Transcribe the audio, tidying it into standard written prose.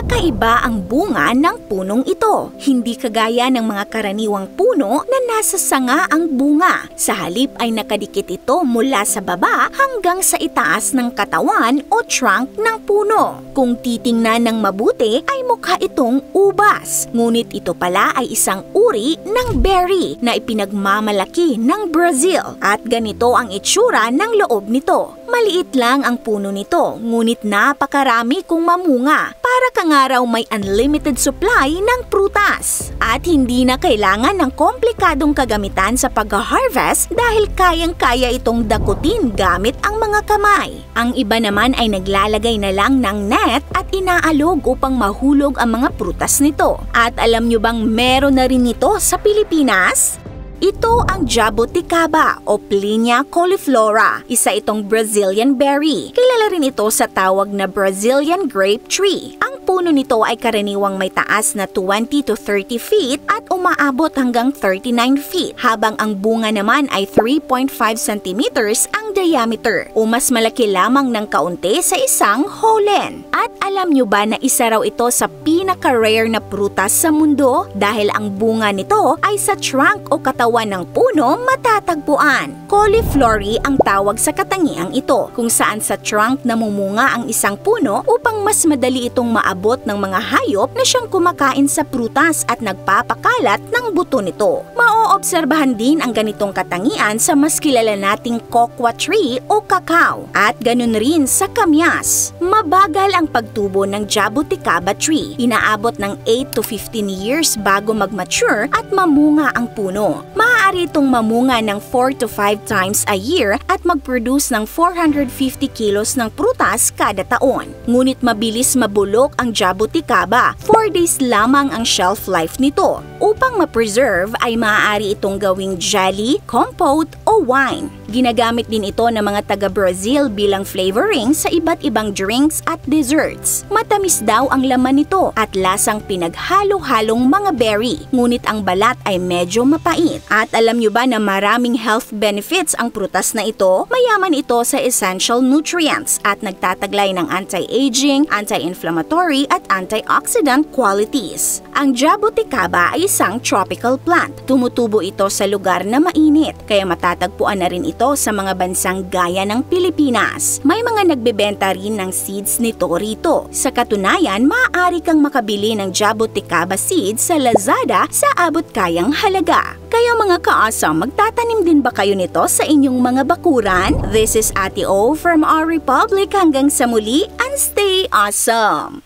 Kakaiba ang bunga ng punong ito. Hindi kagaya ng mga karaniwang puno na nasa sanga ang bunga. Sa halip ay nakadikit ito mula sa baba hanggang sa itaas ng katawan o trunk ng puno. Kung titingnan ng mabuti ay mukha itong ubas. Ngunit ito pala ay isang uri ng berry na ipinagmamalaki ng Brazil. At ganito ang itsura ng loob nito. Maliit lang ang puno nito, ngunit napakarami kung mamunga. Para kang araw may unlimited supply ng prutas. At hindi na kailangan ng komplikadong kagamitan sa pag-harvest dahil kayang-kaya itong dakutin gamit ang mga kamay. Ang iba naman ay naglalagay na lang ng net at inaalog upang mahulog ang mga prutas nito. At alam nyo bang meron na rin ito sa Pilipinas? Ito ang jaboticaba o Plinia cauliflora. Isa itong Brazilian berry. Kilala rin ito sa tawag na Brazilian grape tree. Ang puno nito ay karaniwang may taas na 20 to 30 feet at umaabot hanggang 39 feet, habang ang bunga naman ay 3.5 centimeters ang diameter o mas malaki lamang ng kaunti sa isang holen. At alam nyo ba na isa raw ito sa pinaka-rare na prutas sa mundo dahil ang bunga nito ay sa trunk o katawan ng puno matatagpuan. Cauliflory ang tawag sa katangiang ito, kung saan sa trunk namumunga ang isang puno upang mas madali itong maabot ng mga hayop na siyang kumakain sa prutas at nagpapakalat ng buto nito. Maoobserbahan din ang ganitong katangian sa mas kilala nating cocoa tree o cacao at ganun rin sa kamyas. Mabagal ang pagtubo ng jaboticaba tree. Inaabot ng 8 to 15 years bago mag-mature at mamunga ang puno. Maaari itong mamunga ng 4 to 5 times a year at mag-produce ng 450 kilos ng prutas kada taon. Ngunit mabilis mabulok ang jaboticaba. 4 days lamang ang shelf life nito. Upang ma-preserve ay maaari itong gawing jelly, compote o wine. Ginagamit din ito ng mga taga-Brazil bilang flavoring sa iba't ibang drinks at desserts. Matamis daw ang laman nito at lasang pinaghalo-halong mga berry. Ngunit ang balat ay medyo mapait. At alam nyo ba na maraming health benefits ang prutas na ito? Mayaman ito sa essential nutrients at nagtataglay ng anti-aging, anti-inflammatory at antioxidant qualities. Ang jaboticaba ay isang tropical plant. Tumutubo ito sa lugar na mainit, kaya matatagpuan na rin ito sa mga bansang gaya ng Pilipinas. May mga nagbebenta rin ng seeds nito rito. Sa katunayan, maaari kang makabili ng jaboticaba seeds sa Lazada sa abot-kayang halaga. Kaya mga ka-awesome, magtatanim din ba kayo nito sa inyong mga bakuran? This is Ate O from our Republic. Hanggang sa muli and stay awesome!